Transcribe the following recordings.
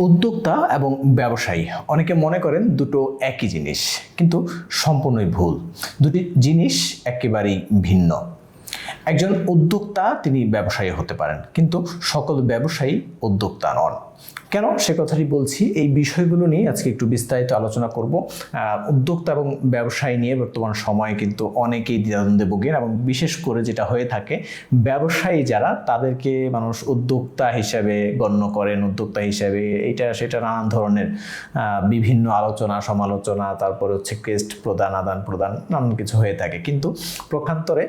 উদ্যোক্তা এবং ব্যবসায়ী অনেকে মনে করেন দুটো একই জিনিস, কিন্তু সম্পূর্ণই ভুল। দুটি জিনিস একেবারেই ভিন্ন। একজন উদ্যোক্তা তিনি ব্যবসায়ী হতে পারেন, কিন্তু সকল ব্যবসায়ী উদ্যোক্তা নন। কেন সে কথাটি বলছি, এই বিষয়গুলো নিয়ে আজকে একটু বিস্তারিত আলোচনা করব। উদ্যোক্তা এবং ব্যবসায়ী নিয়ে বর্তমান সময়ে কিন্তু অনেকেই দ্বিধাদ্বন্দ্বে ভোগেন, এবং বিশেষ করে যেটা হয়ে থাকে, ব্যবসায়ী যারা তাদেরকে মানুষ উদ্যোক্তা হিসেবে গণ্য করেন, উদ্যোক্তা হিসেবে এইটা সেটা নানান ধরনের বিভিন্ন আলোচনা সমালোচনা, তারপরে হচ্ছে ক্রেস্ট প্রদান আদান প্রদান নানান কিছু হয়ে থাকে। কিন্তু প্রকান্তরে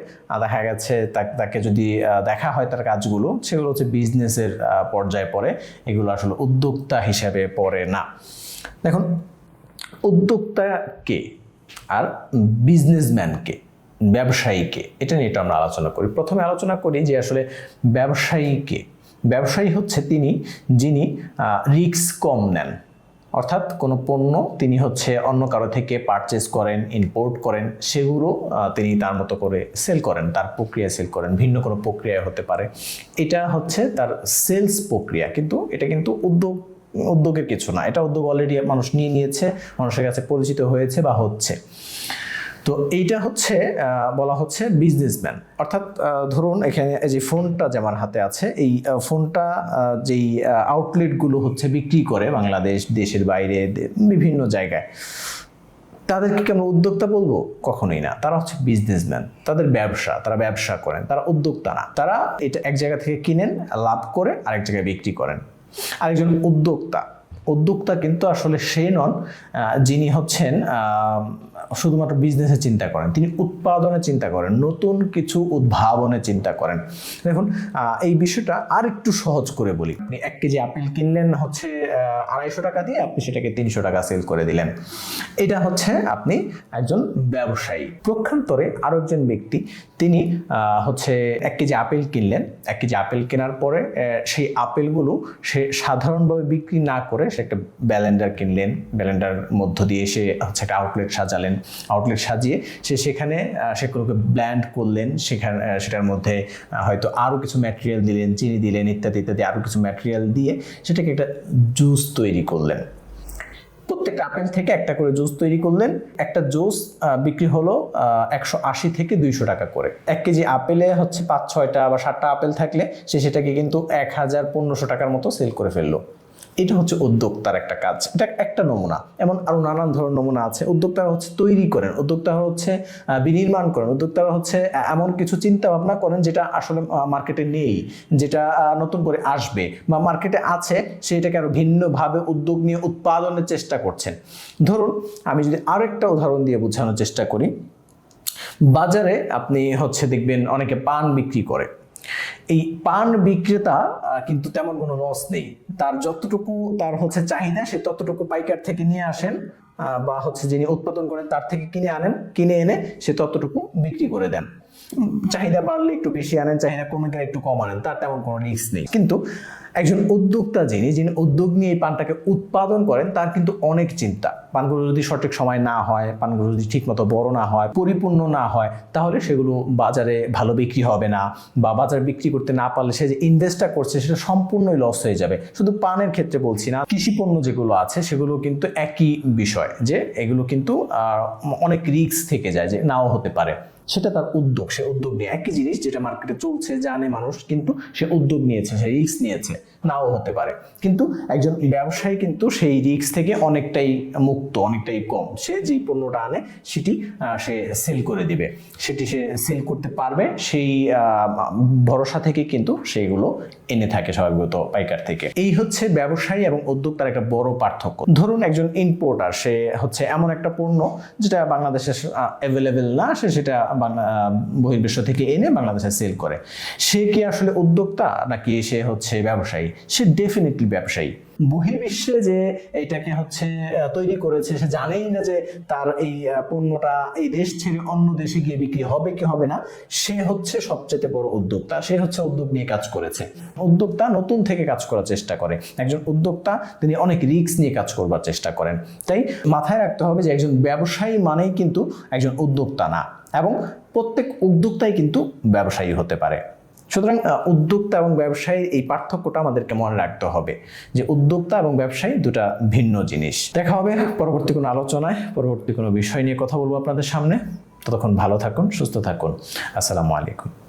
দেখা গেছে তাকে যদি দেখা হয় তার কাজগুলো, সেগুলো হচ্ছে বিজনেসের পর্যায়ে পড়ে, এগুলো আসলে উদ্যোক্তা হিসেবে পড়ে না। দেখুন, উদ্যোক্তা কে আর বিজনেসম্যান কে, ব্যবসায়ী কে, এটা নিয়ে আমরা আলোচনা করি। প্রথমে আলোচনা করি যে আসলে ব্যবসায়ী কে। ব্যবসায়ী হচ্ছে যিনি রিস্ক কম নেন, অর্থাৎ কোনো পণ্য তিনি হচ্ছে অন্য কারো থেকে পারচেস করেন, ইম্পোর্ট করেন, সেগুলো তিনি তার মতো করে সেল করেন, তার প্রক্রিয়া সেল করেন, ভিন্ন কোনো প্রক্রিয়া হতে পারে। এটা হচ্ছে তার সেলস প্রক্রিয়া, কিন্তু এটা কিন্তু উদ্যোগের কিছু না। এটা উদ্যোগ অলরেডি মানুষ নিয়ে নিয়েছে, মানুষের কাছে পরিচিত হয়েছে বা হচ্ছে। তো এইটা হচ্ছে বলা হচ্ছে বিজনেসম্যান। অর্থাৎ ধরুন এখানে যে ফোনটা যে আমার হাতে আছে, এই ফোনটা যেই আউটলেটগুলো হচ্ছে বিক্রি করে বাংলাদেশ, দেশের বাইরে, বিভিন্ন জায়গায়, তাদেরকে কি আমরা উদ্যোক্তা বলবো? কখনোই না। তারা হচ্ছে বিজনেসম্যান, তাদের ব্যবসা, তারা ব্যবসা করেন, তারা উদ্যোক্তা না। তারা এটা এক জায়গা থেকে কিনেন, লাভ করে আরেক জায়গায় বিক্রি করেন। আরেকজন উদ্যোক্তা কিন্তু আসলে সেই নন যিনি হচ্ছেন শুধুমাত্র বিজনেসে চিন্তা করেন, তিনি উৎপাদনে চিন্তা করেন, নতুন কিছু উদ্ভাবনে চিন্তা করেন। দেখুন, এই বিষয়টা আর একটু সহজ করে বলি। আপনি 1 কেজি আপেল কিনলেন হচ্ছে 250 টাকা দিয়ে, আপনি সেটাকে 300 টাকা সেল করে দিলেন। এটা হচ্ছে আপনি একজন ব্যবসায়ী। প্রক্ষান্তরে আরো একজন ব্যক্তি, তিনি হচ্ছে 1 কেজি আপেল কিনলেন। 1 কেজি আপেল কেনার পরে সেই আপেলগুলো সে সাধারণভাবে বিক্রি না করে সে একটা ব্লেন্ডার কিনলেন, ব্লেন্ডার মধ্য দিয়ে সে হচ্ছে একটা আউটলেট সাজালেন, আউটলেট সাজিয়ে সেখানে সেগুলোকে ব্লেন্ড করলেন। সেটার মধ্যে হয়তো আরও কিছু ম্যাটেরিয়াল দিলেন, চিনি দিলেন, ইত্যাদি ইত্যাদি আরও কিছু ম্যাটেরিয়াল দিয়ে সেটাকে একটা জুস তৈরি করলেন। প্রত্যেকটা আপেল থেকে একটা করে জুস তৈরি করলেন। একটা জুস বিক্রি হলো 180 থেকে 200 টাকা করে। 1 কেজি আপেলে হচ্ছে 5-6টা বা 7টা আপেল থাকলে সেটাকে কিন্তু 1000-1500 টাকার মতো সেল করে ফেললো। এটা হচ্ছে উদ্যোক্তার একটা কাজ। এটা একটা নমুনা, এমন আরো নানান ধরনের নমুনা আছে। উদ্যোক্তারা হচ্ছে তৈরি করেন, উদ্যোক্তারা হচ্ছে বিনির্মাণ করেন, উদ্যোক্তারা হচ্ছে এমন কিছু চিন্তা ভাবনা করেন যেটা আসলে মার্কেটে নেই, যেটা নতুন করে আসবে বা মার্কেটে আছে, সেটাকে আরো ভিন্নভাবে উদ্যোগ নিয়ে উৎপাদনের চেষ্টা করছেন। ধরুন, আমি যদি আরেকটা উদাহরণ দিয়ে বোঝানোর চেষ্টা করি, বাজারে আপনি হচ্ছে দেখবেন অনেকে পান বিক্রি করে। এই পান বিক্রেতা কিন্তু তেমন কোনো লস নেই, তার যতটুকু তার হচ্ছে চাহিদা সে ততটুকু পাইকার থেকে নিয়ে আসেন, বা হচ্ছে যিনি উৎপাদন করেন তার থেকে কিনে এনে সে ততটুকু বিক্রি করে দেন। চাহিদা বাড়লে একটু বেশি আনেন, চাহিদা কমে গেলে একটু কম আনেন, তার তেমন কোনো রিস্ক নেই। কিন্তু একজন উদ্যোক্তা যিনি উদ্যোগ নিয়ে এই পানটাকে উৎপাদন করেন, তার কিন্তু অনেক চিন্তা। পানগুলো যদি সঠিক সময় না হয়, পানগুলো যদি ঠিক মতো বড় না হয়, পরিপূর্ণ না হয়, তাহলে সেগুলো বাজারে ভালো বিক্রি হবে না, বা বাজারে বিক্রি করতে না পারলে সে যে ইনভেস্টটা করছে সেটা সম্পূর্ণই লস হয়ে যাবে। শুধু পানের ক্ষেত্রে বলছি না, কৃষি পণ্য যেগুলো আছে সেগুলো কিন্তু একই বিষয়, যে এগুলো কিন্তু অনেক রিস্ক থেকে যায়, যে নাও হতে পারে। সেটা তার উদ্যোগ, সে উদ্যোগ নিয়ে একই জিনিস যেটা মার্কেটে চলছে, জানে মানুষ, কিন্তু সে উদ্যোগ নিয়েছে, সে রিস্ক নিয়েছে, নাও হতে পারে। কিন্তু একজন ব্যবসায়ী কিন্তু সেই রিস্ক থেকে অনেকটাই মুক্ত, অনেকটাই কম। সে যেই পণ্যটা আনে সেটি সে সেল করে দিবে, সেটি সে সেল করতে পারবে, সেই ভরসা থেকে কিন্তু সেইগুলো এনে থাকে স্বাভাবিকত পাইকার থেকে। এই হচ্ছে ব্যবসায়ী এবং উদ্যোক্তার একটা বড় পার্থক্য। ধরুন একজন ইম্পোর্টার, সে হচ্ছে এমন একটা পণ্য যেটা বাংলাদেশে অ্যাভেলেবেল না, সেটা বহির্বিশ্ব থেকে এনে বাংলাদেশে সেল করে। সে কি আসলে উদ্যোক্তা নাকি সে হচ্ছে ব্যবসায়ী? সে ডেফিনেটলি ব্যবসায়ী। বহির্বিশ্বে যে এটাকে হচ্ছে তৈরি করেছে, সে জানেই না যে তার এই পণ্যটা এই দেশ ছেড়ে অন্য দেশে গিয়ে বিক্রি হবে কি হবে না। সে হচ্ছে সবচেয়ে বড় উদ্যোক্তা, সে হচ্ছে উদ্যোগ নিয়ে কাজ করেছে। উদ্যোক্তা নতুন থেকে কাজ করার চেষ্টা করে, একজন উদ্যোক্তা তিনি অনেক রিস্ক নিয়ে কাজ করবার চেষ্টা করেন। তাই মাথায় রাখতে হবে যে একজন ব্যবসায়ী মানেই কিন্তু একজন উদ্যোক্তা না, এবং প্রত্যেক উদ্যোক্তাই কিন্তু ব্যবসায়ী হতে পারে। সুতরাং উদ্যোক্তা এবং ব্যবসায়ীর এই পার্থক্যটা আমাদেরকে মনে রাখতে হবে যে উদ্যোক্তা এবং ব্যবসায়ী দুটা ভিন্ন জিনিস। দেখা হবে পরবর্তী কোনো আলোচনায়, পরবর্তী কোনো বিষয় নিয়ে কথা বলবো আপনাদের সামনে। ততক্ষণ ভালো থাকুন, সুস্থ থাকুন। আসসালামু আলাইকুম।